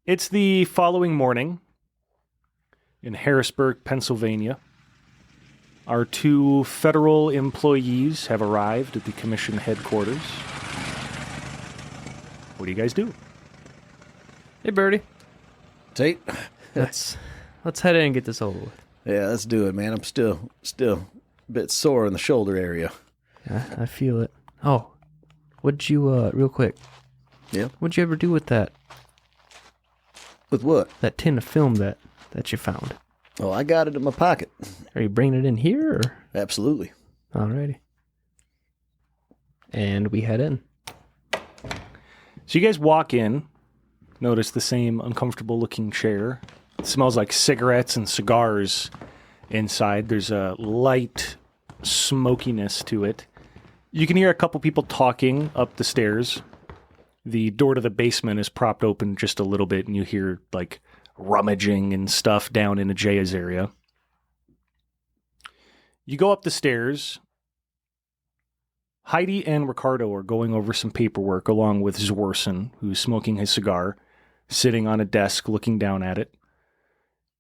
It's the following morning in Harrisburg, Pennsylvania. Our two federal employees have arrived at the commission headquarters. What do you guys do? Hey, Birdie. Tate? Let's head in and get this over with. Yeah, let's do it, man. I'm still a bit sore in the shoulder area. Yeah, I feel it. Oh, what'd you, real quick. Yeah? What'd you ever do with that With what? tin of film that you found? Oh, I got it in my pocket. Are you bringing it in here, or? Absolutely. Alrighty. And we head in. So you guys walk in, notice the same uncomfortable-looking chair. It smells like cigarettes and cigars inside. There's a light smokiness to it. You can hear a couple people talking up the stairs. The door to the basement is propped open just a little bit, and you hear, like, rummaging and stuff down in Ajaya's area. You go up the stairs. Heidi and Ricardo are going over some paperwork along with Zworson, who's smoking his cigar, sitting on a desk looking down at it.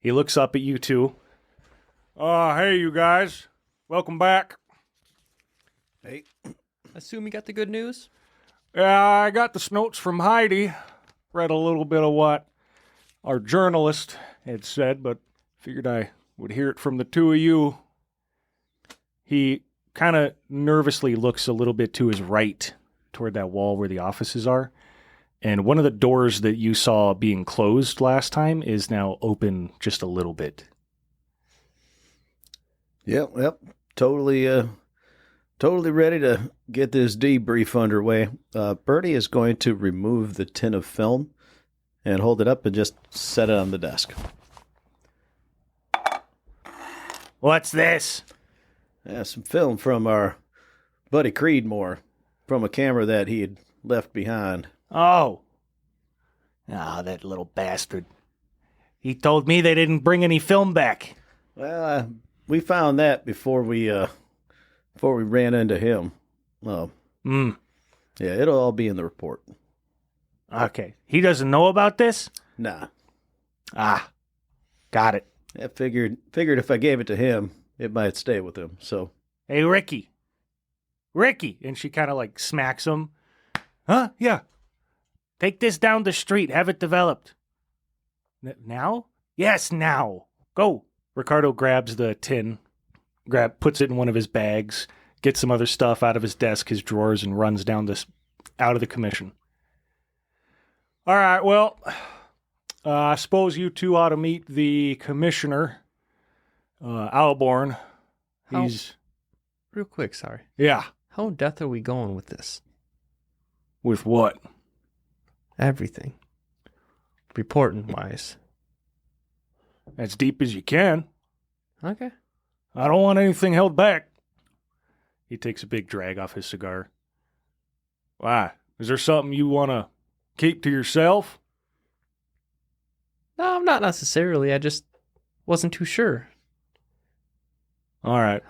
He looks up at you two. Hey, you guys. Welcome back. Hey. Assume you got the good news? Yeah, I got the notes from Heidi. Read a little bit of what our journalist had said, but figured I would hear it from the two of you. He kind of nervously looks a little bit to his right toward that wall where the offices are. And one of the doors that you saw being closed last time is now open just a little bit. Yep. Totally ready to get this debrief underway. Birdie is going to remove the tin of film and hold it up and just set it on the desk. What's this? Some film from our buddy Creedmoor, from a camera that he had left behind. Oh. That little bastard. He told me they didn't bring any film back. Well, we found that before we ran into him. Yeah, it'll all be in the report. Okay. He doesn't know about this? Nah. Got it. I figured if I gave it to him, it might stay with him, so. Hey, Ricky. And she kind of like smacks him. Huh? Yeah. Take this down the street. Have it developed. Now? Yes, now. Go. Ricardo grabs the tin, puts it in one of his bags, gets some other stuff out of his desk, his drawers, and runs down out of the commission. All right, well, I suppose you two ought to meet the commissioner, Alborn. Real quick, sorry. Yeah. How in depth are we going with this? With what? Everything. Reporting-wise. As deep as you can. Okay. I don't want anything held back. He takes a big drag off his cigar. Why? Is there something you want to keep to yourself? No, not necessarily. I just wasn't too sure. All right.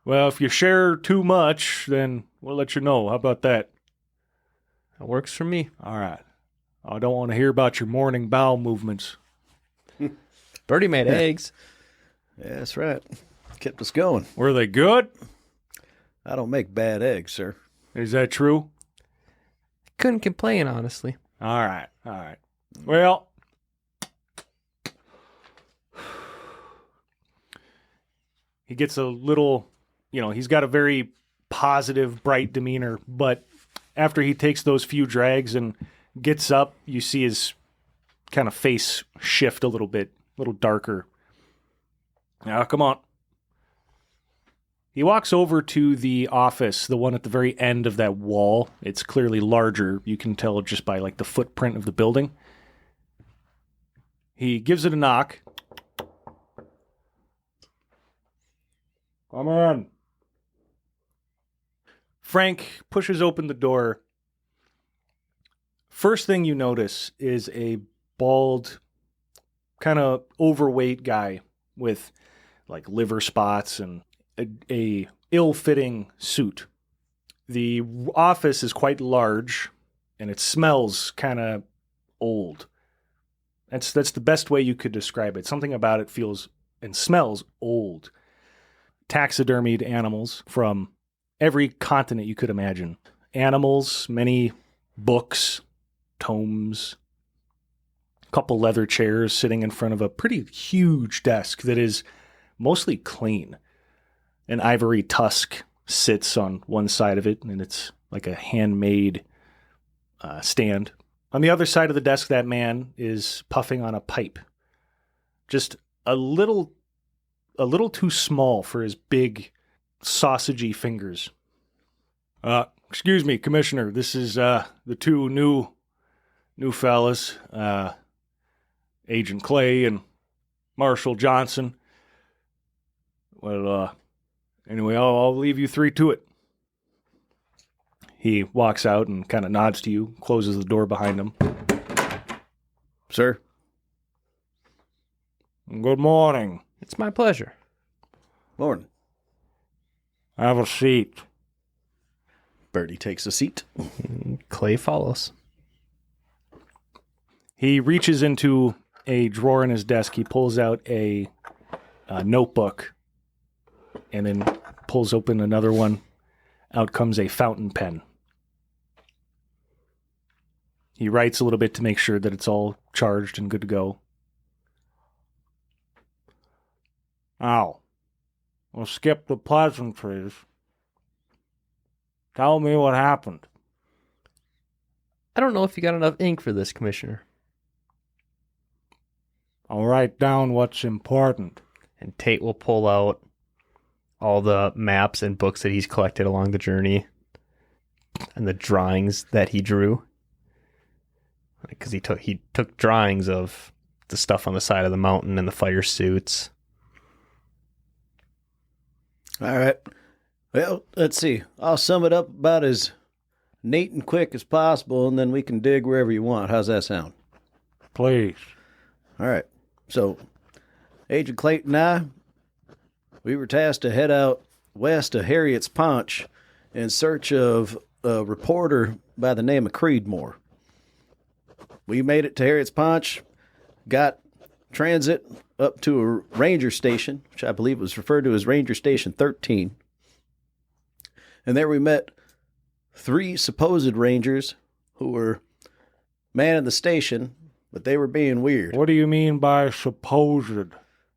Well, if you share too much, then we'll let you know. How about that? That works for me. All right. I don't want to hear about your morning bowel movements. Birdie made eggs. Yeah, that's right. Kept us going. Were they good? I don't make bad eggs, sir. Is that true? Couldn't complain, honestly. All right. Well, he gets a little, he's got a very positive, bright demeanor, but after he takes those few drags and gets up, you see his kind of face shift a little bit, a little darker. Now, come on. He walks over to the office, the one at the very end of that wall. It's clearly larger. You can tell just by like the footprint of the building. He gives it a knock. Come in. Frank pushes open the door. First thing you notice is a bald, kind of overweight guy with like liver spots and a ill-fitting suit. The office is quite large, and it smells kind of old. That's the best way you could describe it. Something about it feels and smells old. Taxidermied animals from every continent you could imagine. Animals, many books, tomes, a couple leather chairs sitting in front of a pretty huge desk that is mostly clean. An ivory tusk sits on one side of it, and it's like a handmade stand. On the other side of the desk, that man is puffing on a pipe. Just a little too small for his big, sausagey fingers. Excuse me, Commissioner. This is the two new fellas, Agent Clay and Marshal Johnson. Well, anyway, I'll leave you three to it. He walks out and kind of nods to you, closes the door behind him. Sir? Good morning. It's my pleasure. Morning. Have a seat. Birdie takes a seat. Clay follows. He reaches into a drawer in his desk. He pulls out a notebook and then pulls open another one. Out comes a fountain pen. He writes a little bit to make sure that it's all charged and good to go. Now, we'll skip the pleasantries. Tell me what happened. I don't know if you got enough ink for this, Commissioner. I'll write down what's important. And Tate will pull out all the maps and books that he's collected along the journey and the drawings that he drew. Because he took drawings of the stuff on the side of the mountain and the fire suits. All right. Well, let's see. I'll sum it up about as neat and quick as possible, and then we can dig wherever you want. How's that sound? Please. All right. So, Agent Clayton and I, we were tasked to head out west of Harriet's Paunch in search of a reporter by the name of Creedmoor. We made it to Harriet's Paunch, got transit up to a ranger station, which I believe was referred to as Ranger Station 13. And there we met 3 supposed rangers who were manning the station, but they were being weird. What do you mean by supposed?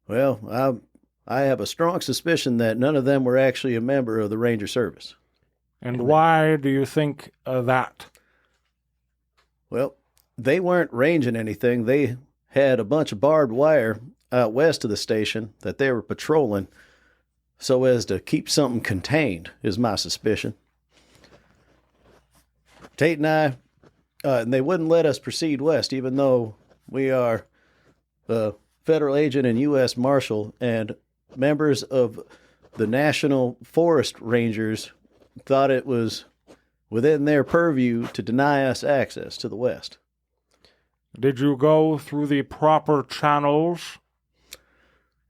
Well, I have a strong suspicion that none of them were actually a member of the Ranger Service. And why do you think of that? Well, they weren't ranging anything. They had a bunch of barbed wire out west of the station that they were patrolling so as to keep something contained, is my suspicion. Tate and I, and they wouldn't let us proceed west, even though we are a federal agent and U.S. Marshal, and members of the National Forest Rangers thought it was within their purview to deny us access to the west. Did you go through the proper channels?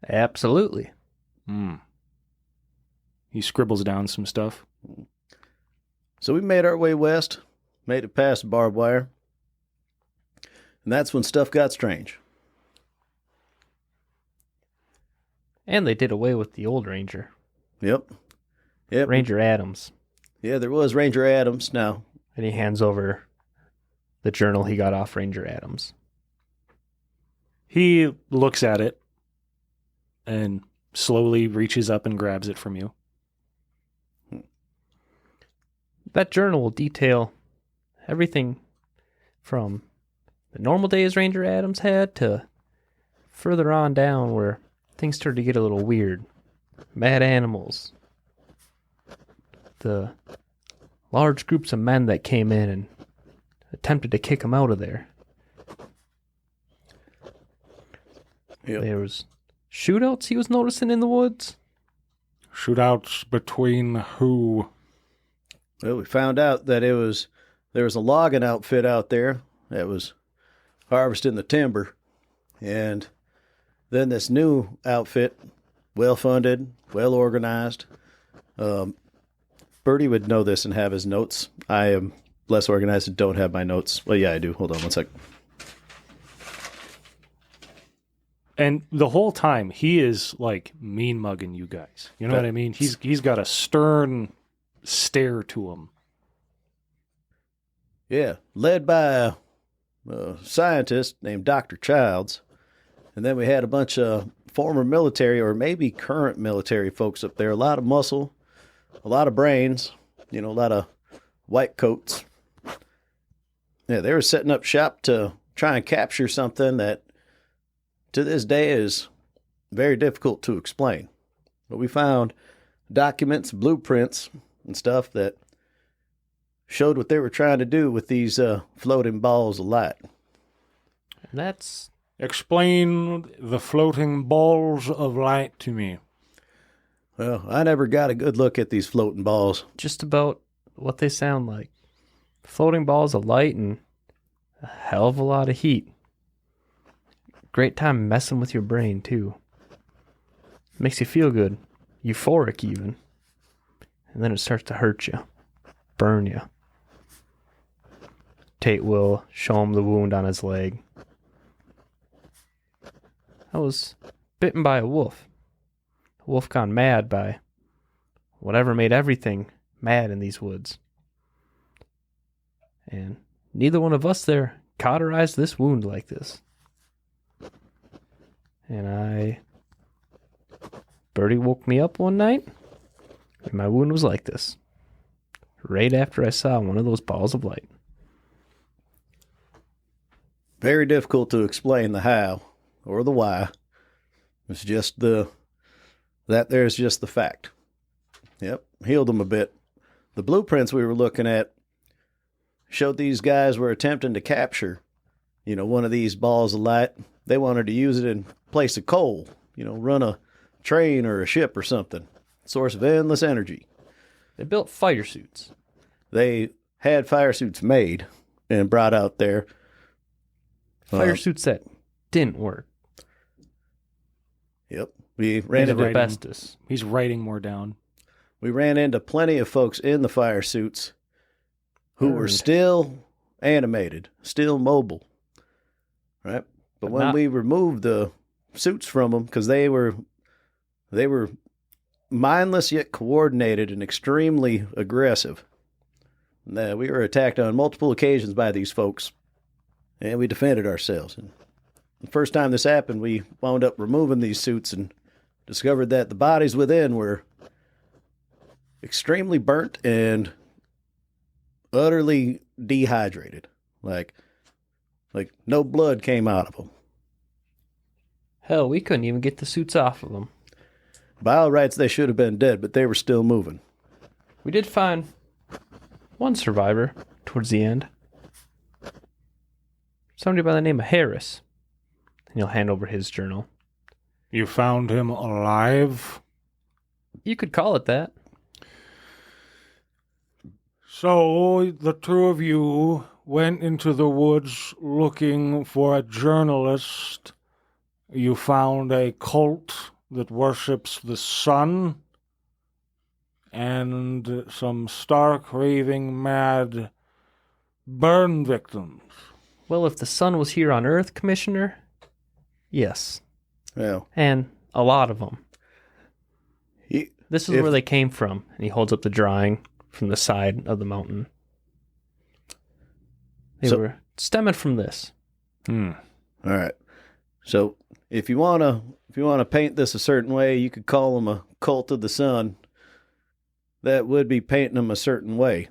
Absolutely. He scribbles down some stuff. So we made our way west, made it past barbed wire, and that's when stuff got strange. And they did away with the old ranger. Yep. Ranger Adams. Yeah, there was Ranger Adams now. And he hands over the journal he got off Ranger Adams. He looks at it and slowly reaches up and grabs it from you. That journal will detail everything from the normal days Ranger Adams had to further on down where things started to get a little weird. Mad animals. The large groups of men that came in and attempted to kick him out of there. Yep. There was shootouts he was noticing in the woods. Shootouts between who? Well, we found out that there was a logging outfit out there that was harvesting the timber, and then this new outfit, well-funded, well-organized. Birdie would know this and have his notes. I am less organized and don't have my notes. Well, yeah, I do. Hold on one sec. And the whole time, he is like mean mugging you guys. You know what I mean? He's got a stern stare to him. Yeah, led by a scientist named Dr. Childs. And then we had a bunch of former military or maybe current military folks up there. A lot of muscle, a lot of brains, a lot of white coats. Yeah, they were setting up shop to try and capture something that to this day is very difficult to explain. But we found documents, blueprints, and stuff that showed what they were trying to do with these floating balls of light. That's... Explain the floating balls of light to me. Well, I never got a good look at these floating balls. just about what they sound like. Floating balls of light and a hell of a lot of heat. Great time messing with your brain, too. Makes you feel good. Euphoric, even. And then it starts to hurt you. Burn you. Tate will show him the wound on his leg. I was bitten by a wolf. A wolf gone mad by whatever made everything mad in these woods. And neither one of us there cauterized this wound like this. And Birdie woke me up one night, and my wound was like this. Right after I saw one of those balls of light. Very difficult to explain the how or the why. It's just there's just the fact. Yep, healed them a bit. The blueprints we were looking at showed these guys were attempting to capture, one of these balls of light. They wanted to use it in place of coal, run a train or a ship or something. Source of endless energy. They built fire suits. They had fire suits made and brought out there. Fire suits that didn't work. Yep. We ran Made of into asbestos. He's writing more down. We ran into plenty of folks in the fire suits who were Burned. still animated, still mobile, right? But when we removed the suits from them, because they were mindless yet coordinated and extremely aggressive. We were attacked on multiple occasions by these folks, and we defended ourselves. And the first time this happened, we wound up removing these suits and discovered that the bodies within were extremely burnt and utterly dehydrated. Like no blood came out of them. Hell, we couldn't even get the suits off of them. By all rights, they should have been dead, but they were still moving. We did find one survivor towards the end. Somebody by the name of Harris. And he'll hand over his journal. You found him alive? You could call it that. So the two of you went into the woods looking for a journalist. You found a cult that worships the sun and some stark, raving, mad burn victims. Well, if the sun was here on Earth, Commissioner, yes. Well, And a lot of them. This is if- where they came from. And he holds up the drawing from the side of the mountain. They So- were stemming from this. all right. So if you wanna paint this a certain way, you could call them a cult of the sun. That would be painting them a certain way.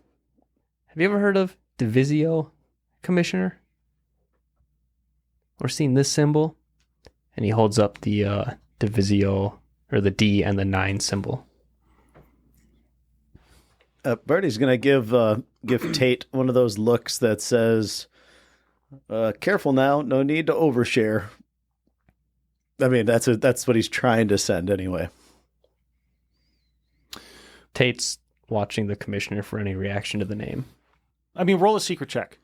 Have you ever heard of Divisio, Commissioner? Or seen this symbol? And he holds up the Divisio, or the D and the 9 symbol. Birdie's gonna give Tate one of those looks that says, "Careful now, no need to overshare." I mean, that's what he's trying to send anyway. Tate's watching the Commissioner for any reaction to the name. I mean, roll a secret check.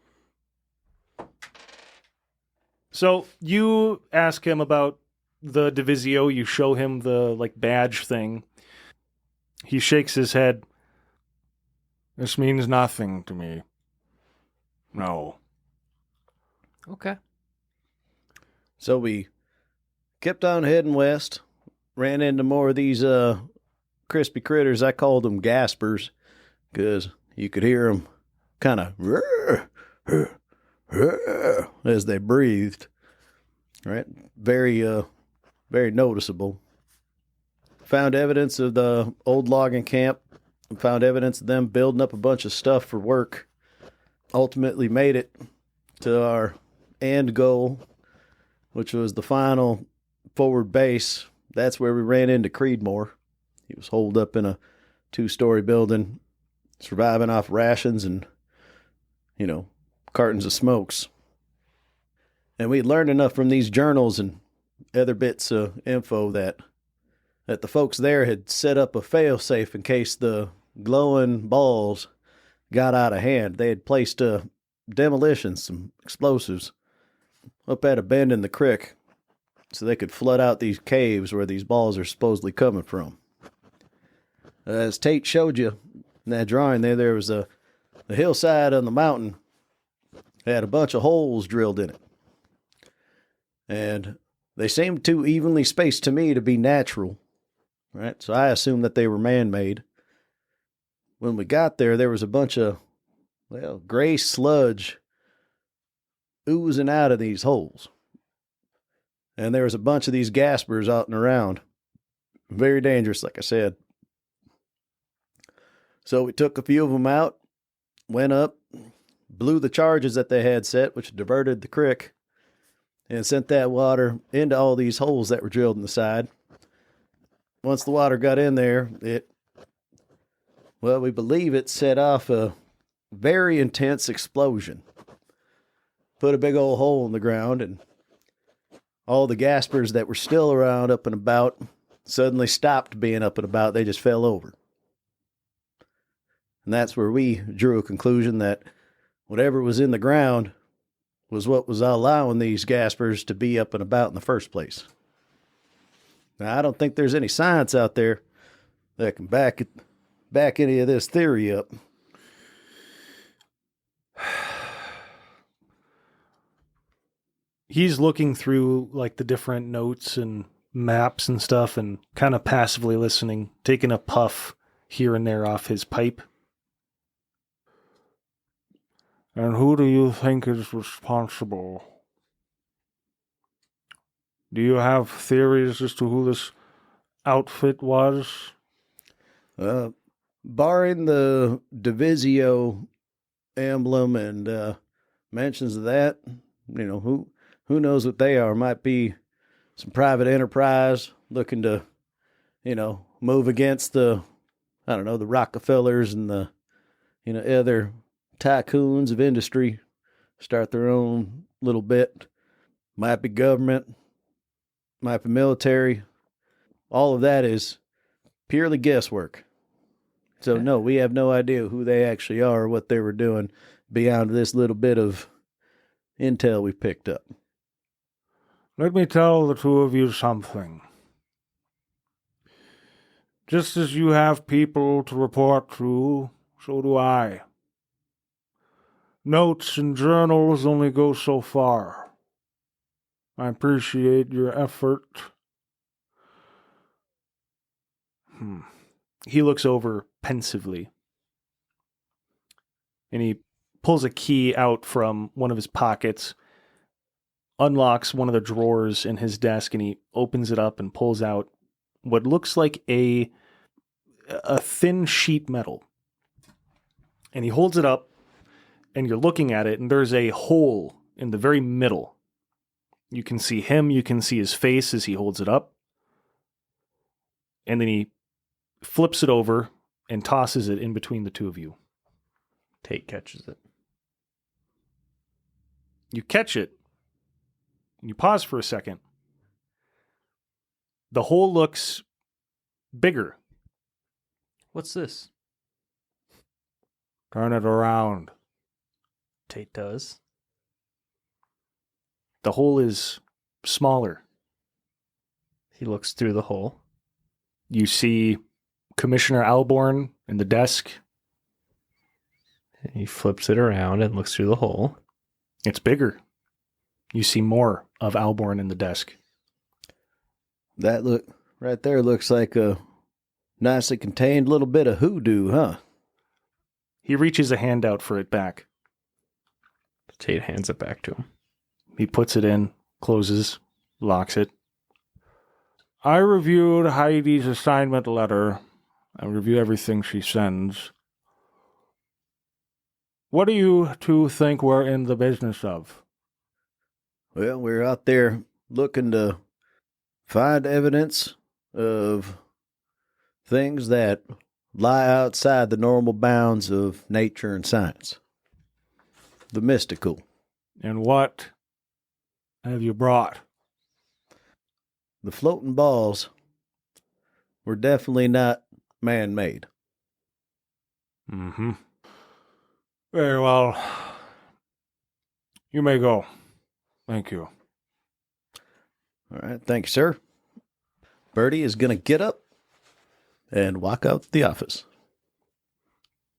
So you ask him about the Divisio. You show him the badge thing. He shakes his head. This means nothing to me. No. Okay. So we kept on heading west. Ran into more of these crispy critters. I called them gaspers because you could hear them kind of as they breathed. Right? Very noticeable. Found evidence of the old logging camp. Found evidence of them building up a bunch of stuff for work. Ultimately made it to our end goal, which was the final forward base. That's where we ran into Creedmoor. He was holed up in a 2-story building, surviving off rations and, cartons of smokes. And we learned enough from these journals and other bits of info that the folks there had set up a fail-safe in case the glowing balls got out of hand. They had placed demolitions, some explosives, up at a bend in the creek so they could flood out these caves where these balls are supposedly coming from. As Tate showed you in that drawing there was a hillside on the mountain. It had a bunch of holes drilled in it. And they seemed too evenly spaced to me to be natural, right? So I assumed that they were man-made. When we got there, there was a bunch of, gray sludge oozing out of these holes. And there was a bunch of these gaspers out and around. Very dangerous, like I said. So we took a few of them out, went up, blew the charges that they had set, which diverted the creek, and sent that water into all these holes that were drilled in the side. Once the water got in there, we believe it set off a very intense explosion. Put a big old hole in the ground, and all the gaspers that were still around up and about suddenly stopped being up and about. They just fell over. And that's where we drew a conclusion that whatever was in the ground was what was allowing these gaspers to be up and about in the first place. Now, I don't think there's any science out there that can back any of this theory up. He's looking through like the different notes and maps and stuff and kind of passively listening, taking a puff here and there off his pipe. And who do you think is responsible? Do you have theories as to who this outfit was? Barring the Divisio emblem and mentions of that, who knows what they are? Might be some private enterprise looking to, move against the Rockefellers and the, other tycoons of industry, start their own little bit. Might be government, might be military. All of that is purely guesswork. So no, we have no idea who they actually are or what they were doing beyond this little bit of intel we picked up. Let me tell the two of you something. Just as you have people to report to, so do I. Notes and journals only go so far. I appreciate your effort. He looks over pensively. And he pulls a key out from one of his pockets, unlocks one of the drawers in his desk, and he opens it up and pulls out what looks like a thin sheet metal. And he holds it up, and you're looking at it, and there's a hole in the very middle. You can see him, you can see his face as he holds it up. And then he flips it over and tosses it in between the two of you. Tate catches it. You catch it, and you pause for a second. The hole looks bigger. What's this? Turn it around. Tate does. The hole is smaller. He looks through the hole. You see Commissioner Alborn in the desk. He flips it around and looks through the hole. It's bigger. You see more of Alborn in the desk. That look right there looks like a nicely contained little bit of hoodoo, huh? He reaches a hand out for it back. Tate hands it back to him. He puts it in, closes, locks it. I reviewed Heidi's assignment letter. I review everything she sends. What do you two think we're in the business of? Well, we're out there looking to find evidence of things that lie outside the normal bounds of nature and science. The mystical. And what have you brought? The floating balls were definitely not man-made. Mm-hmm. Very well. You may go. Thank you. All right, thank you, sir. Birdie is going to get up and walk out the office.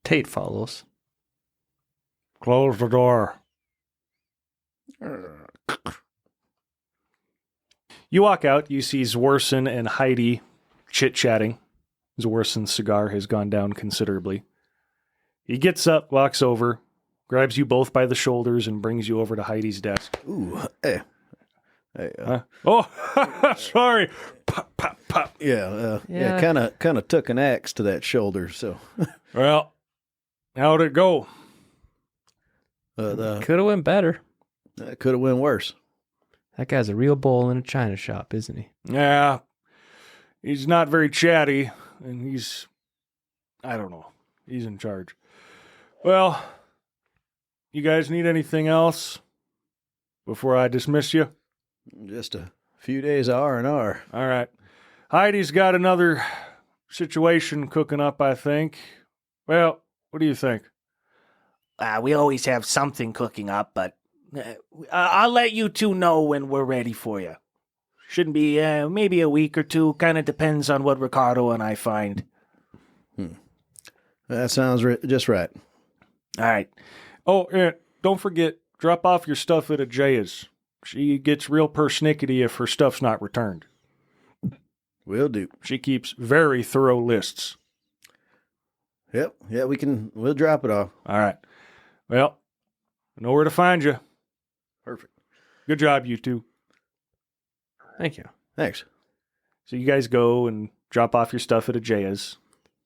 Tate follows. Close the door. You walk out, you see Zworson and Heidi chit-chatting. Zworson's cigar has gone down considerably. He gets up, walks over, grabs you both by the shoulders, and brings you over to Heidi's desk. Ooh, hey. Oh, sorry. Pop, pop, pop. Yeah, Yeah. kind of took an axe to that shoulder, so. Well, how'd it go? Could have went better. That could have went worse. That guy's a real bull in a china shop, isn't he? Yeah, he's not very chatty, and I don't know, he's in charge. Well, you guys need anything else before I dismiss you? Just a few days of R&R. All right. Heidi's got another situation cooking up, I think. Well, what do you think? We always have something cooking up, but I'll let you two know when we're ready for you. Shouldn't be maybe a week or two. Kind of depends on what Ricardo and I find. That sounds just right. All right. Oh, and don't forget, drop off your stuff at Ajaya's. She gets real persnickety if her stuff's not returned. Will do. She keeps very thorough lists. Yep. Yeah, we'll drop it off. All right. Well, I know where to find you. Perfect. Good job, you two. Thank you. Thanks. So you guys go and drop off your stuff at Ajaya's.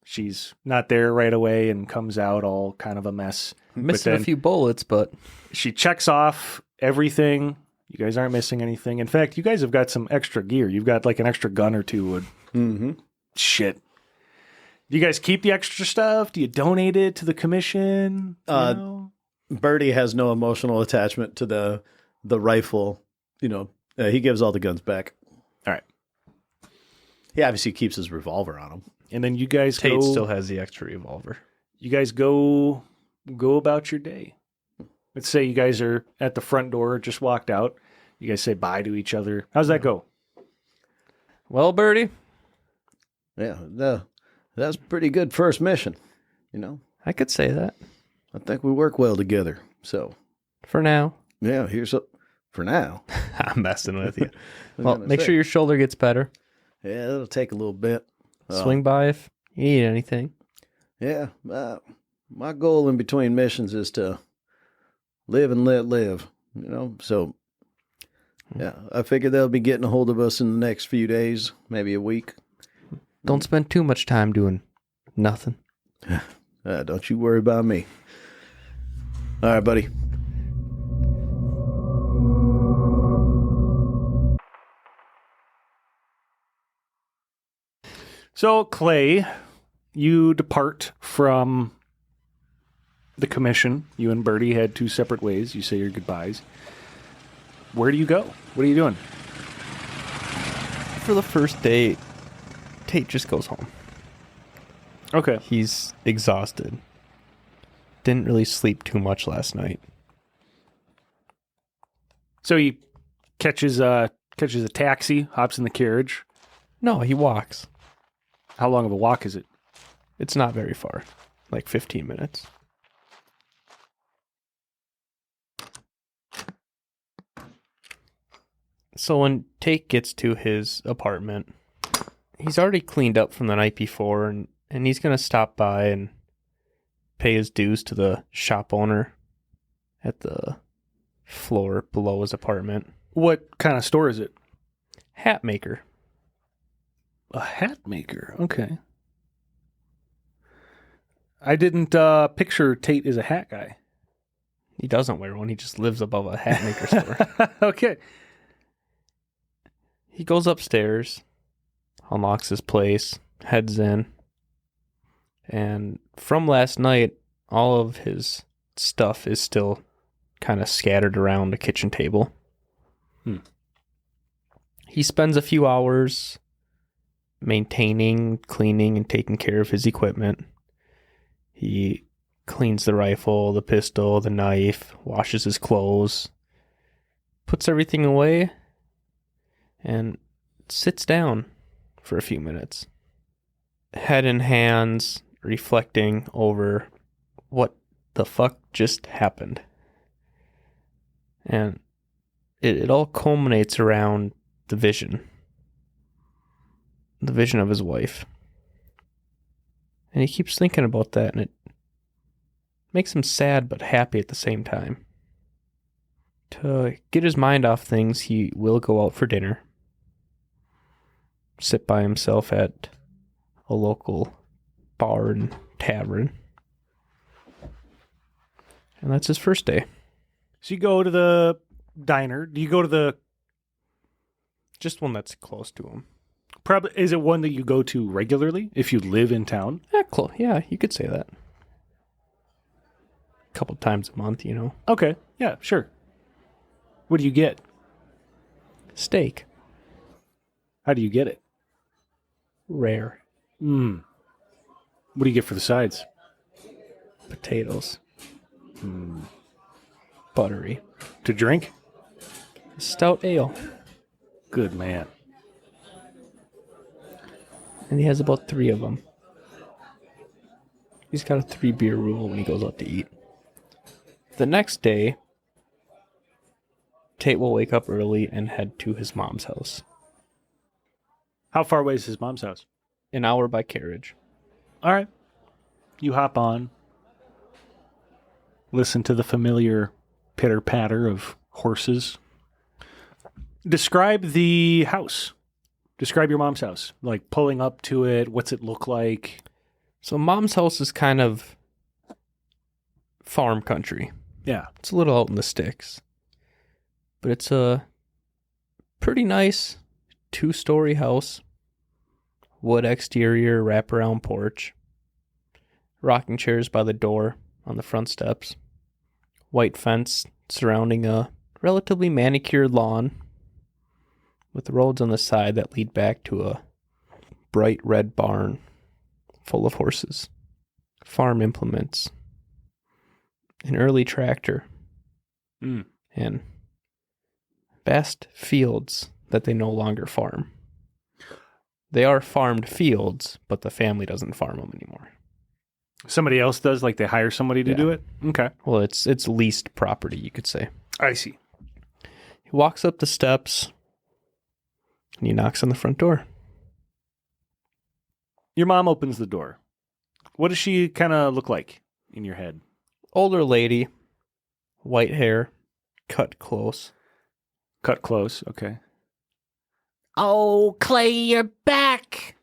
She's not there right away and comes out all kind of a mess. Missing then a few bullets, but she checks off everything. You guys aren't missing anything. In fact, you guys have got some extra gear. You've got like an extra gun or two. Mm-hmm. Shit. Do you guys keep the extra stuff? Do you donate it to the commission? No? Birdie has no emotional attachment to the rifle. He gives all the guns back. All right. He obviously keeps his revolver on him. And then you guys Tate go. still has the extra revolver. You guys go about your day. Let's say you guys are at the front door, just walked out. You guys say bye to each other. How's that go? Well, Birdie, Yeah, that's a pretty good first mission. I could say that. I think we work well together. So, For now. yeah, here's up for now. I'm messing with you. I was Well, gonna make say. sure your shoulder gets better. Yeah, it'll take a little bit. Swing by if you need anything. Yeah, my goal in between missions is to live and let live. So yeah, I figure they'll be getting a hold of us in the next few days, maybe a week. Don't spend too much time doing nothing. Don't you worry about me. All right, buddy. So, Clay, you depart from the commission. You and Birdie had two separate ways. You say your goodbyes. Where do you go? What are you doing? For the first day, Tate just goes home. Okay. He's exhausted. Didn't really sleep too much last night. So he catches a taxi, hops in the carriage. No, he walks. How long of a walk is it? It's not very far. Like 15 minutes. So when Tate gets to his apartment, he's already cleaned up from the night before, and he's going to stop by and pay his dues to the shop owner at the floor below his apartment. What kind of store is it? Hat maker. A hat maker. Okay. I didn't picture Tate as a hat guy. He doesn't wear one. He just lives above a hat maker store. Okay. He goes upstairs, unlocks his place, heads in, and from last night, all of his stuff is still kind of scattered around the kitchen table. He spends a few hours maintaining, cleaning, and taking care of his equipment. He cleans the rifle, the pistol, the knife, washes his clothes, puts everything away, and sits down for a few minutes. Head in hands, reflecting over what the fuck just happened. And it all culminates around the vision of his wife. And he keeps thinking about that, and it makes him sad but happy at the same time. To get his mind off things, he will go out for dinner, sit by himself at a local bar and tavern. And that's his first day. So you go to the diner. Do you go to the... Just one that's close to him. Probably, is it one that you go to regularly if you live in town? Yeah, you could say that. A couple times a month, you know. Okay. Yeah, sure. What do you get? Steak. How do you get it? Rare. What do you get for the sides? Potatoes. Buttery. To drink? Stout ale. Good man. And he has about 3 of them. He's got a 3-beer rule when he goes out to eat. The next day, Tate will wake up early and head to his mom's house. How far away is his mom's house? An hour by carriage. All right. You hop on. Listen to the familiar pitter-patter of horses. Describe the house. Describe your mom's house. Like pulling up to it. What's it look like? So mom's house is kind of farm country. Yeah. It's a little out in the sticks. But it's a pretty nice 2-story house. Wood exterior, wraparound porch. Rocking chairs by the door on the front steps. White fence surrounding a relatively manicured lawn. With roads on the side that lead back to a bright red barn full of horses. Farm implements. An early tractor. And vast fields that they no longer farm. They are farmed fields, but the family doesn't farm them anymore. Somebody else does? Like they hire somebody to do it? Okay. Well, it's leased property, you could say. I see. He walks up the steps, and he knocks on the front door. Your mom opens the door. What does she kind of look like in your head? Older lady, white hair, cut close. Cut close, okay. Oh, Clay, you're back.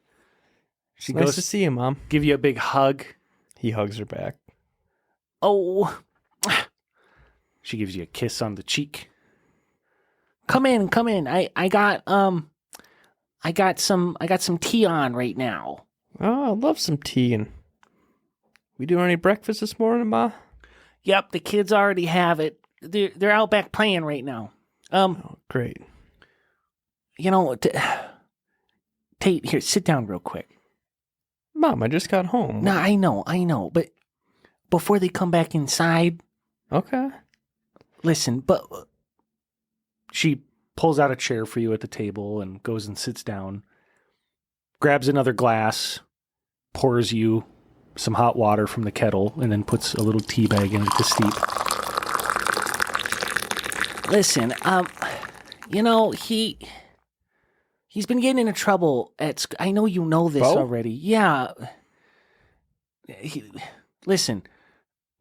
She Nice goes to see you, Mom. give you a big hug. He hugs her back. Oh, She gives you a kiss on the cheek. come in. I got some tea on right now. Oh, I love some tea. And we doing any breakfast this morning, Ma? Yep, the kids already have it. They're out back playing right now. Oh, great. You know, Tate, here, sit down real quick. Mom, I just got home. No, I know, but before they come back inside, Okay. listen, but She pulls out a chair for you at the table and goes and sits down, grabs another glass, pours you some hot water from the kettle, and then puts a little tea bag in it to steep. listen, You know, he's been getting into trouble at I know you know this Bo? already. Yeah. Listen,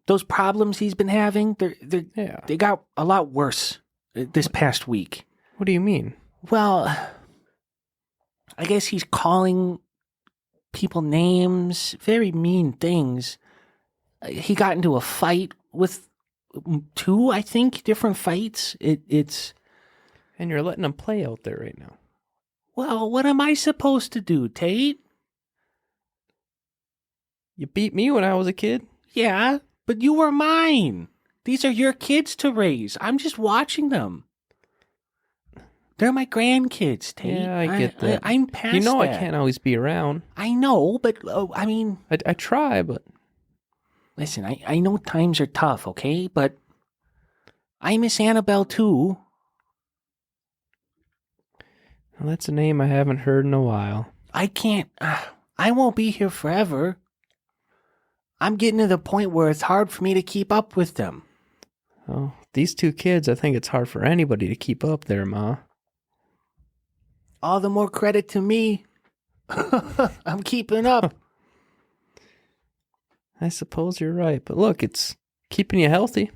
those problems he's been having, they got a lot worse this past week. What do you mean? Well, I guess he's calling people names, very mean things. He got into a fight with 2, I think, different fights. It's... And you're letting him play out there right now. Well, what am I supposed to do, Tate? You beat me when I was a kid. Yeah, but you were mine. These are your kids to raise. I'm just watching them. They're my grandkids, Tate. Yeah, I get that. I'm past You know that. I can't always be around. I know, but, I mean... I try, but... Listen, I know times are tough, okay? But I miss Annabelle, too. Well, that's a name I haven't heard in a while. I can't... I won't be here forever. I'm getting to the point where it's hard for me to keep up with them. Oh, these 2 kids, I think it's hard for anybody to keep up there, Ma. All the more credit to me. I'm keeping up. I suppose you're right, but look, it's keeping you healthy.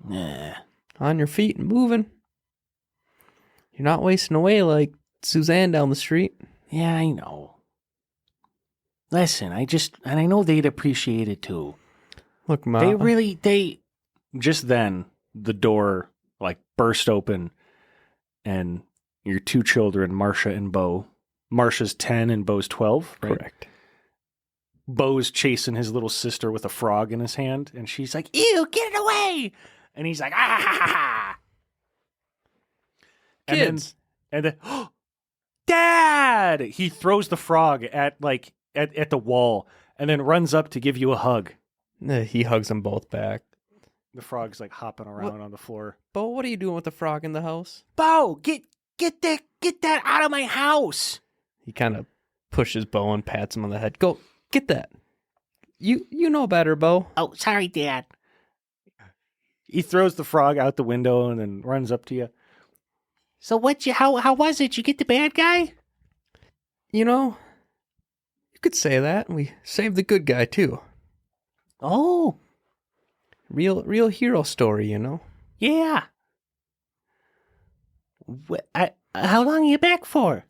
Nah. On your feet and moving. You're not wasting away like Suzanne down the street. Yeah, I know. Listen, and I know they'd appreciate it too. Look, Ma. Just then, the door, like, burst open, and your 2 children, Marsha and Bo. Marsha's 10 and Bo's 12, right? Correct. Bo's chasing his little sister with a frog in his hand, and she's like, "Ew, get it away!" And he's like, "Ah ha ha ha!" Kids. And then, oh, Dad! He throws the frog at the wall, and then runs up to give you a hug. He hugs them both back. The frog's like hopping around on the floor. Bo, what are you doing with the frog in the house? Bo, get that out of my house. He kind of pushes Bo and pats him on the head. Go, get that. You know better, Bo. Oh, sorry, Dad. He throws the frog out the window and then runs up to you. So how was it? You get the bad guy? You know, you could say that. We saved the good guy, too. Oh. Real hero story, you know? Yeah. How long are you back for?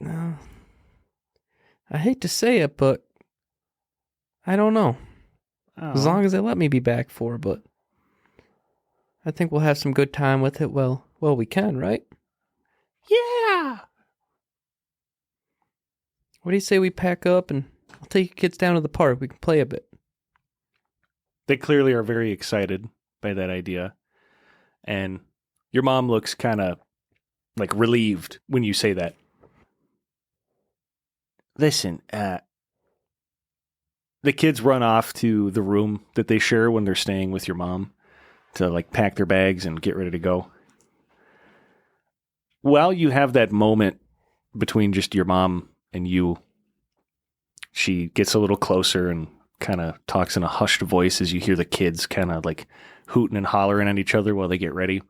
I hate to say it, but I don't know. Oh. As long as they let me be back for, but I think we'll have some good time with it. Well, we can, right? Yeah. What do you say we pack up and I'll take you kids down to the park. We can play a bit. They clearly are very excited by that idea. And your mom looks kind of like relieved when you say that. Listen, The kids run off to the room that they share when they're staying with your mom to like pack their bags and get ready to go. While you have that moment between just your mom and you, she gets a little closer and kind of talks in a hushed voice as you hear the kids kind of like hooting and hollering at each other while they get ready.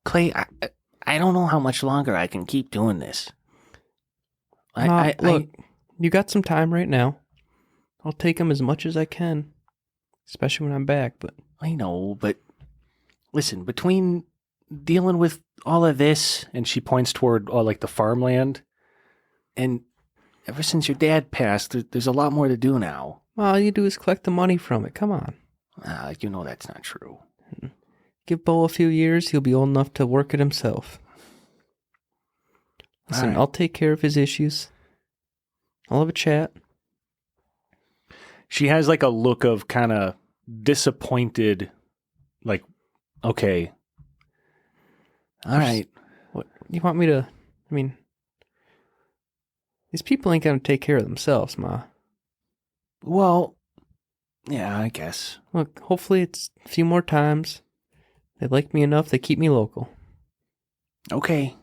Clay, I don't know how much longer I can keep doing this. Look, you got some time right now. I'll take them as much as I can, especially when I'm back, but... I know, but listen, between dealing with all of this, And she points toward like the farmland. and ever since your dad passed, there's a lot more to do now. All you do is collect the money from it. Come on. You know that's not true. Give Bo a few years, he'll be old enough to work it himself. Listen, right. I'll take care of his issues. I'll have a chat. She has like a look of kind of disappointed, like, okay. All right. What you want me to... I mean... These people ain't gonna take care of themselves, Ma. Well, yeah, I guess. Look, hopefully it's a few more times. They like me enough, they keep me local. Okay.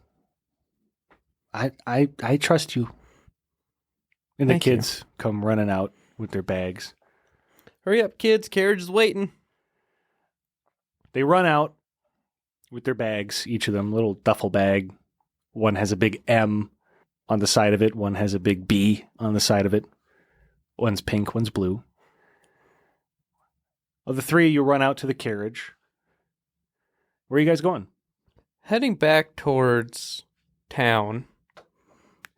I trust you. And the Thank you. kids come running out with their bags. Hurry up, kids, carriage is waiting. They run out, with their bags, each of them, little duffel bag. One has a big M on the side of it. One has a big B on the side of it. One's pink, one's blue. Of the three, you run out to the carriage. Where are you guys going? Heading back towards town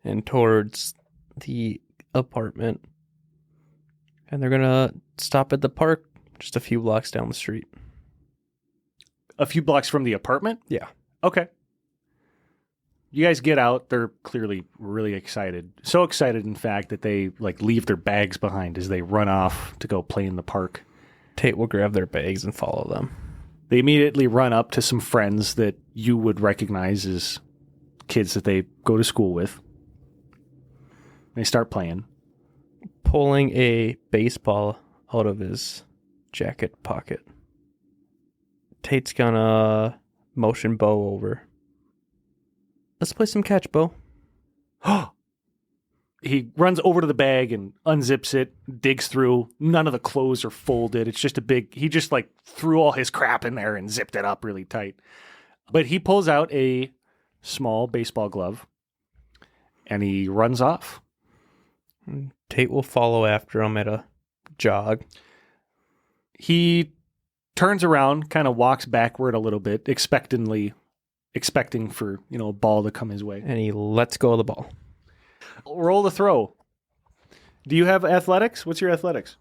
and towards the apartment. And they're going to stop at the park just a few blocks down the street. A few blocks from the apartment? Yeah. Okay. You guys get out. They're clearly really excited. So excited, in fact, that they leave their bags behind as they run off to go play in the park. Tate will grab their bags and follow them. They immediately run up to some friends that you would recognize as kids that they go to school with. They start playing. Pulling a baseball out of his jacket pocket. Tate's gonna motion Bo over. Let's play some catch, Bo. He runs over to the bag and unzips it, digs through. None of the clothes are folded. It's just he just threw all his crap in there and zipped it up really tight. But he pulls out a small baseball glove and he runs off. Tate will follow after him at a jog. He turns around, kind of walks backward a little bit, expecting for, a ball to come his way. And he lets go of the ball. Roll the throw. Do you have athletics? What's your athletics?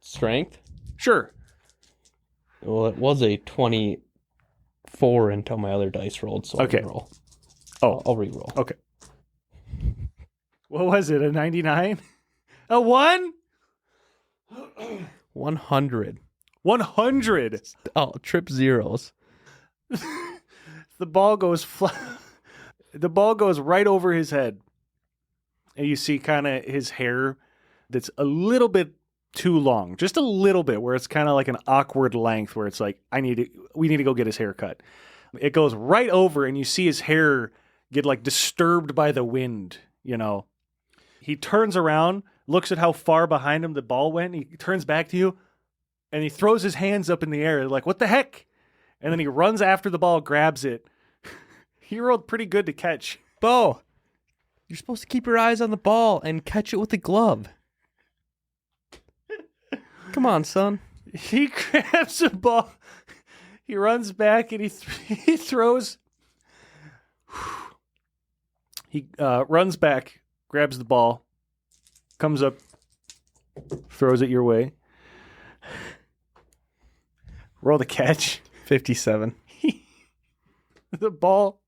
Strength? Sure. Well, it was a 24 until my other dice rolled, so Okay. I'll re-roll. Oh. I'll re-roll. Okay. What was it, a 99? A 1? 100. 100. Oh, trip zeros. The ball goes The ball goes right over his head. And you see kind of his hair that's a little bit too long. Just a little bit, where it's kind of like an awkward length where it's like, we need to go get his hair cut. It goes right over and you see his hair get disturbed by the wind, He turns around, looks at how far behind him the ball went. He turns back to you and he throws his hands up in the air like, what the heck? And then he runs after the ball, grabs it. He rolled pretty good to catch. Bo, you're supposed to keep your eyes on the ball and catch it with the glove. Come on, son. He grabs the ball. He runs back and he throws. He runs back, grabs the ball, comes up, throws it your way. Roll the catch. 57. The ball.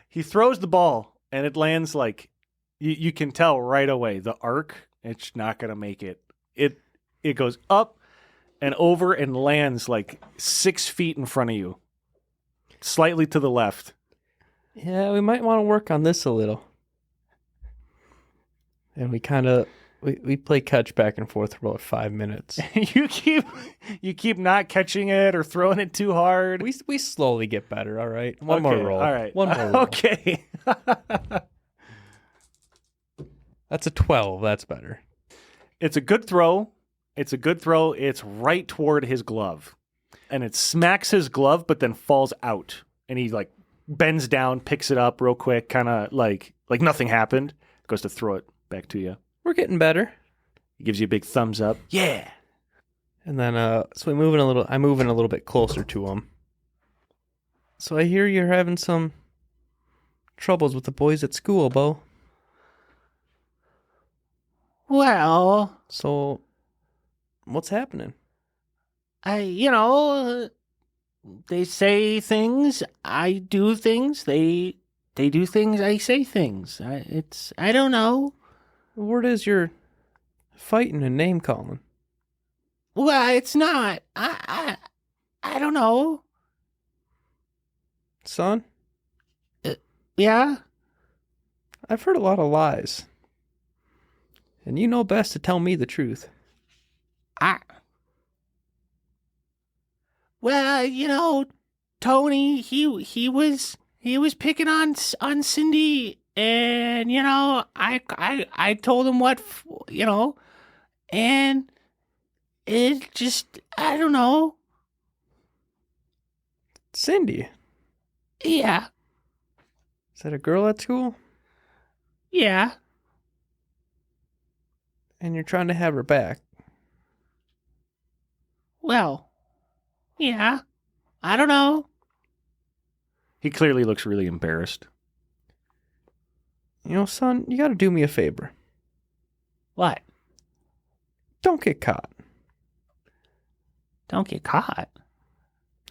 He throws the ball and it lands you can tell right away the arc. It's not gonna make it. It goes up and over and lands 6 feet in front of you, slightly to the left. Yeah, we might want to work on this a little. And we kind of we play catch back and forth for about 5 minutes. you keep not catching it or throwing it too hard. We slowly get better. All right, one more roll. All right, one more roll. Okay. That's a 12. That's better. It's a good throw. It's right toward his glove. And it smacks his glove, but then falls out. And he bends down, picks it up real quick, kind of like nothing happened. Goes to throw it back to you. We're getting better. He gives you a big thumbs up. Yeah. And then so I'm moving a little bit closer to him. So I hear you're having some troubles with the boys at school, Bo. Well, So what's happening? they say things, I do things, they do things, I say things. I don't know. The word is you're fighting and name calling. Well, it's not. I don't know. Son, Yeah? I've heard a lot of lies. And you know best to tell me the truth. Well, Tony, he was picking on Cindy, and I told him what, and it just, I don't know. Cindy, Yeah. is that a girl at school? Yeah. And you're trying to have her back. Well, yeah. I don't know. He clearly looks really embarrassed. You know, son, you got to do me a favor. What? Don't get caught. Don't get caught.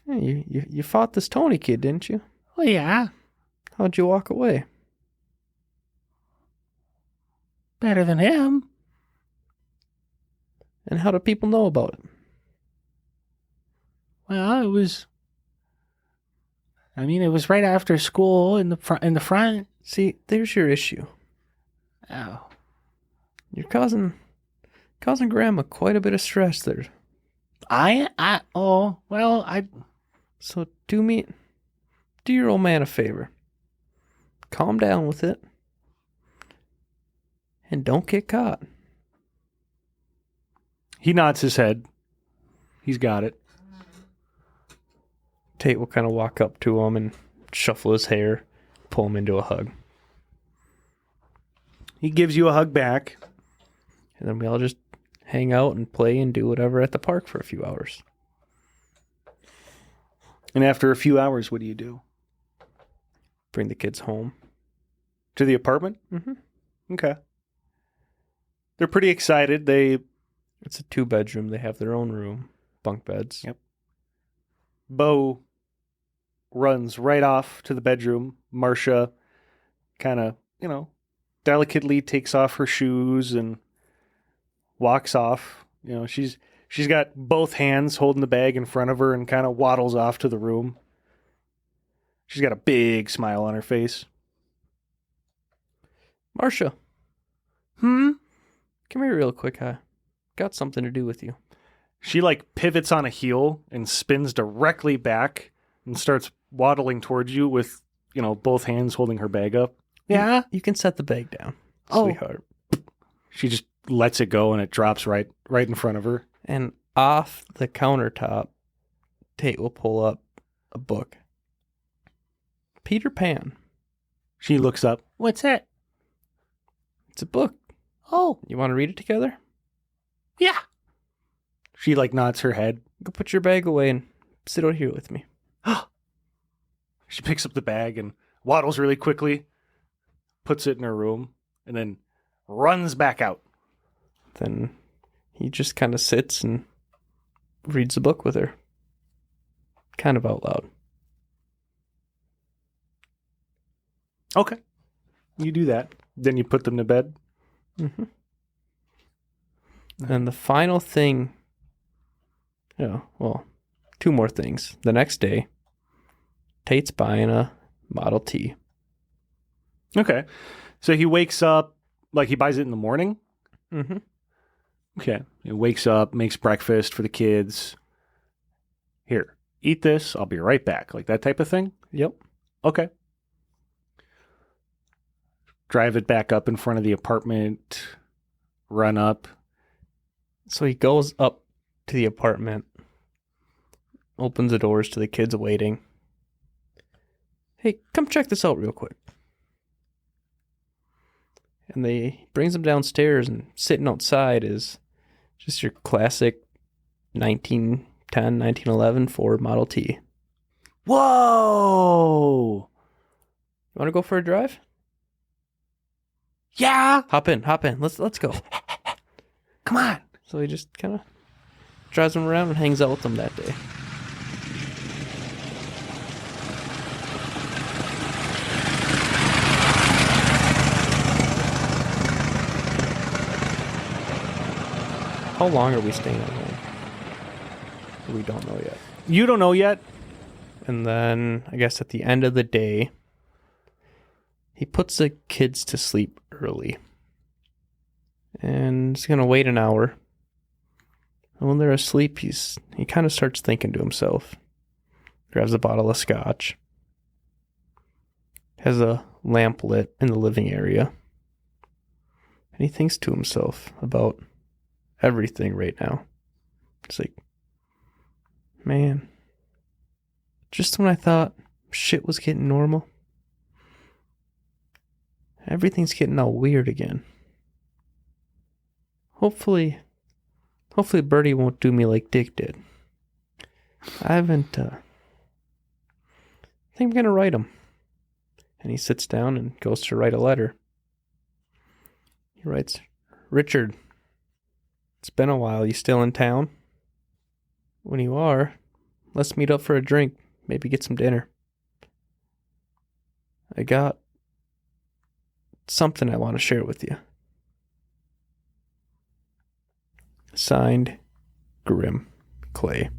Yeah, you fought this Tony kid, didn't you? Well, yeah. How'd you walk away? Better than him. And how do people know about it? Well, it was right after school in the front. See, there's your issue. Oh. You're causing Grandma quite a bit of stress there. So do your old man a favor. Calm down with it. And don't get caught. He nods his head. He's got it. Tate will kind of walk up to him and shuffle his hair, pull him into a hug. He gives you a hug back. And then we all just hang out and play and do whatever at the park for a few hours. And after a few hours, what do you do? Bring the kids home. To the apartment? Mm-hmm. Okay. They're pretty excited. It's a 2-bedroom. They have their own room, bunk beds. Yep. Bo runs right off to the bedroom. Marcia kind of, delicately takes off her shoes and walks off. She's got both hands holding the bag in front of her and kind of waddles off to the room. She's got a big smile on her face. Marcia. Come here real quick. I got something to do with you. She pivots on a heel and spins directly back and starts waddling towards you with, both hands holding her bag up. Yeah? You can set the bag down, Oh. sweetheart. She just lets it go and it drops right in front of her. And off the countertop, Tate will pull up a book. Peter Pan. She looks up. What's that? It's a book. Oh, You want to read it together? yeah. She nods her head. Go put your bag away and sit out here with me. She picks up the bag and waddles really quickly, puts it in her room, and then runs back out. Then he just kind of sits and reads the book with her. Kind of out loud. Okay. You do that. Then you put them to bed. Mm-hmm. And the final thing, 2 more things. The next day, Tate's buying a Model T. Okay. So he wakes up, he buys it in the morning? Mm-hmm. Okay. He wakes up, makes breakfast for the kids. Here, eat this. I'll be right back. That type of thing? Yep. Okay. Drive it back up in front of the apartment. Run up. So he goes up to the apartment, opens the doors to the kids waiting. Hey, come check this out real quick. And they brings them downstairs, and sitting outside is just your classic 1910, 1911 Ford Model T. Whoa! You want to go for a drive? Yeah. Hop in. Let's go. Come on. So he just kind of drives them around and hangs out with them that day. How long are we staying at home? We don't know yet. You don't know yet? And then, I guess at the end of the day, he puts the kids to sleep early. And he's going to wait an hour. And when they're asleep, he kind of starts thinking to himself. Grabs a bottle of scotch. Has a lamp lit in the living area. And he thinks to himself about everything right now. It's man, Just when I thought shit was getting normal, everything's getting all weird again. Hopefully Birdie won't do me like Dick did. I think I'm gonna write him. And he sits down and goes to write a letter. He writes, Richard, it's been a while. You still in town? When you are, let's meet up for a drink. Maybe get some dinner. I got something I want to share with you. Signed, Grim Clay.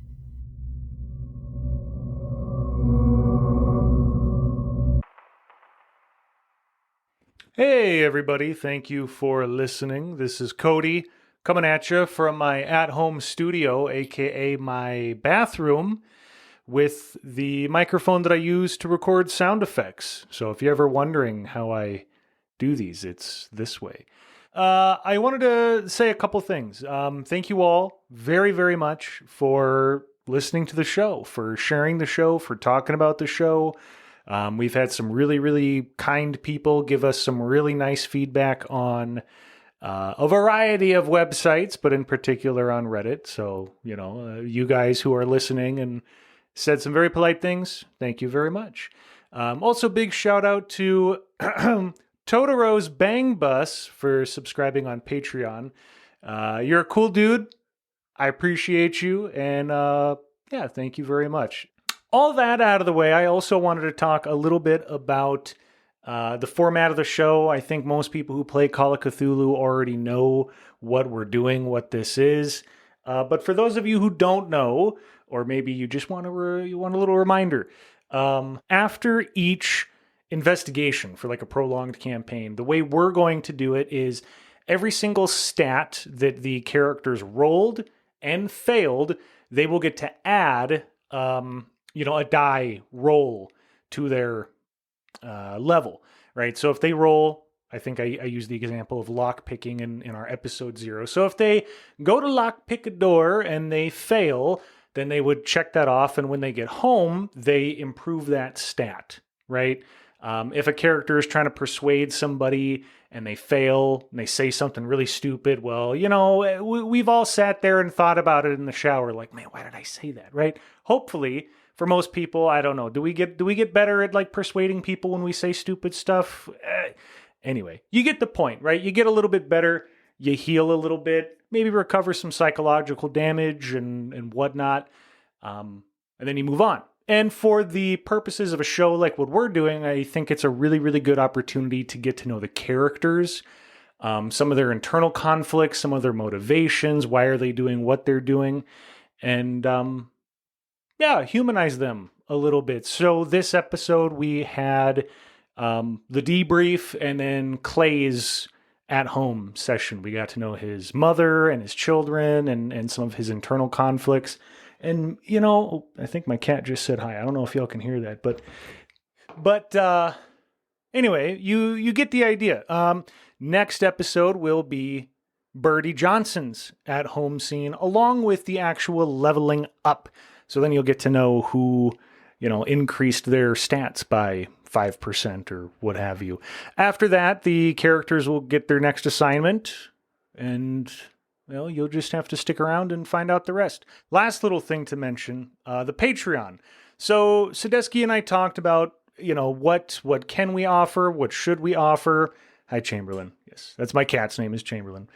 Hey, everybody. Thank you for listening. This is Cody coming at you from my at-home studio, aka my bathroom, with the microphone that I use to record sound effects. So if you're ever wondering how I do these, it's this way. I wanted to say a couple things. Thank you all very, very much for listening to the show, for sharing the show, for talking about the show. We've had some really, really kind people give us some really nice feedback on a variety of websites, but in particular on Reddit. So, you guys who are listening and said some very polite things, thank you very much. Also, big shout out to Totoro's Bang Bus for subscribing on Patreon. You're a cool dude. I appreciate you. And thank you very much. All that out of the way, I also wanted to talk a little bit about the format of the show. I think most people who play Call of Cthulhu already know what we're doing, what this is. But for those of you who don't know, or maybe you just want you want a little reminder, after each investigation for like a prolonged campaign, the way we're going to do it is every single stat that the characters rolled and failed, they will get to add a die roll to their level, right? So if they roll, I think I use the example of lock picking in our episode 0. So if they go to lock pick a door and they fail, then they would check that off. And when they get home, they improve that stat, right? If a character is trying to persuade somebody and they fail and they say something really stupid, well, we've all sat there and thought about it in the shower, like, man, why did I say that, right? Hopefully, for most people, I don't know. Do we get better at like persuading people when we say stupid stuff? Anyway, you get the point, right? You get a little bit better. You heal a little bit, maybe recover some psychological damage and whatnot, and then you move on. And for the purposes of a show like what we're doing, I think it's a really, really good opportunity to get to know the characters, some of their internal conflicts, some of their motivations, why are they doing what they're doing, and humanize them a little bit. So this episode we had the debrief and then Clay's at-home session. We got to know his mother and his children and some of his internal conflicts. And, I think my cat just said hi. I don't know if y'all can hear that, but anyway, you get the idea. Next episode will be Birdie Johnson's at-home scene along with the actual leveling up. So then you'll get to know who, increased their stats by 5% or what have you. After that, the characters will get their next assignment and, you'll just have to stick around and find out the rest. Last little thing to mention, the Patreon. So Sadesky and I talked about, what can we offer? What should we offer? Hi, Chamberlain. Yes, that's my cat's name is Chamberlain.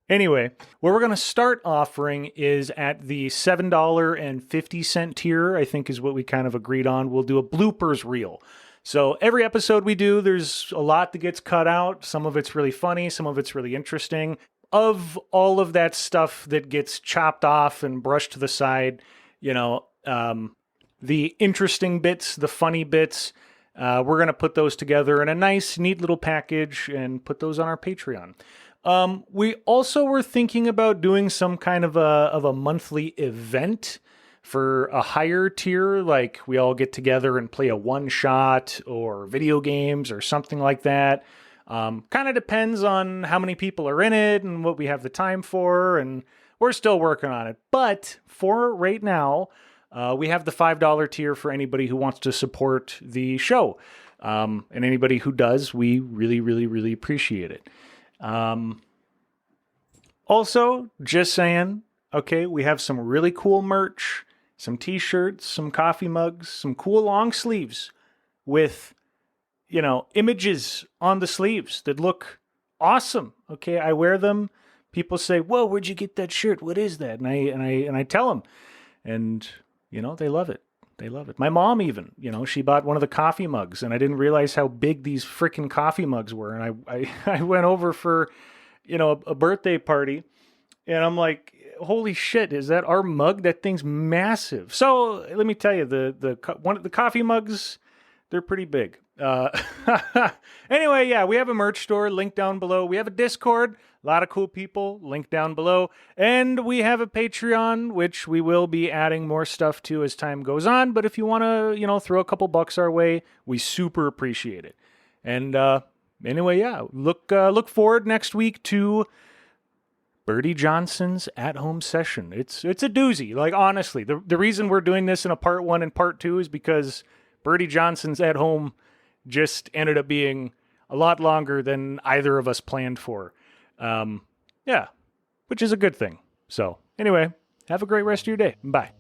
Anyway, what we're going to start offering is at the $7.50 tier, I think is what we kind of agreed on. We'll do a bloopers reel. So every episode we do, there's a lot that gets cut out. Some of it's really funny. Some of it's really interesting. Of all of that stuff that gets chopped off and brushed to the side, the interesting bits, the funny bits, we're going to put those together in a nice, neat little package and put those on our Patreon. We also were thinking about doing some kind of a monthly event for a higher tier, like we all get together and play a one-shot or video games or something like that. Kind of depends on how many people are in it and what we have the time for, and we're still working on it. But for right now, We have the $5 tier for anybody who wants to support the show. And anybody who does, we really, really, really appreciate it. Also, just saying, okay, we have some really cool merch, some t-shirts, some coffee mugs, some cool long sleeves with, images on the sleeves that look awesome. Okay, I wear them. People say, "Whoa, where'd you get that shirt? What is that?" And I tell them, and they love it. They love it. My mom even, she bought one of the coffee mugs, and I didn't realize how big these freaking coffee mugs were. And I went over for, a birthday party, and I'm like, holy shit, is that our mug? That thing's massive. So let me tell you, the coffee mugs, they're pretty big. Anyway, yeah, we have a merch store, link down below. We have a Discord, a lot of cool people, link down below. And we have a Patreon, which we will be adding more stuff to as time goes on. But if you want to, throw a couple bucks our way, we super appreciate it. And anyway, yeah, look forward next week to Birdie Johnson's at-home session. It's a doozy. Like, honestly, the reason we're doing this in a part 1 and part 2 is because Birdie Johnson's at home just ended up being a lot longer than either of us planned for. Yeah, which is a good thing. So anyway, have a great rest of your day. Bye.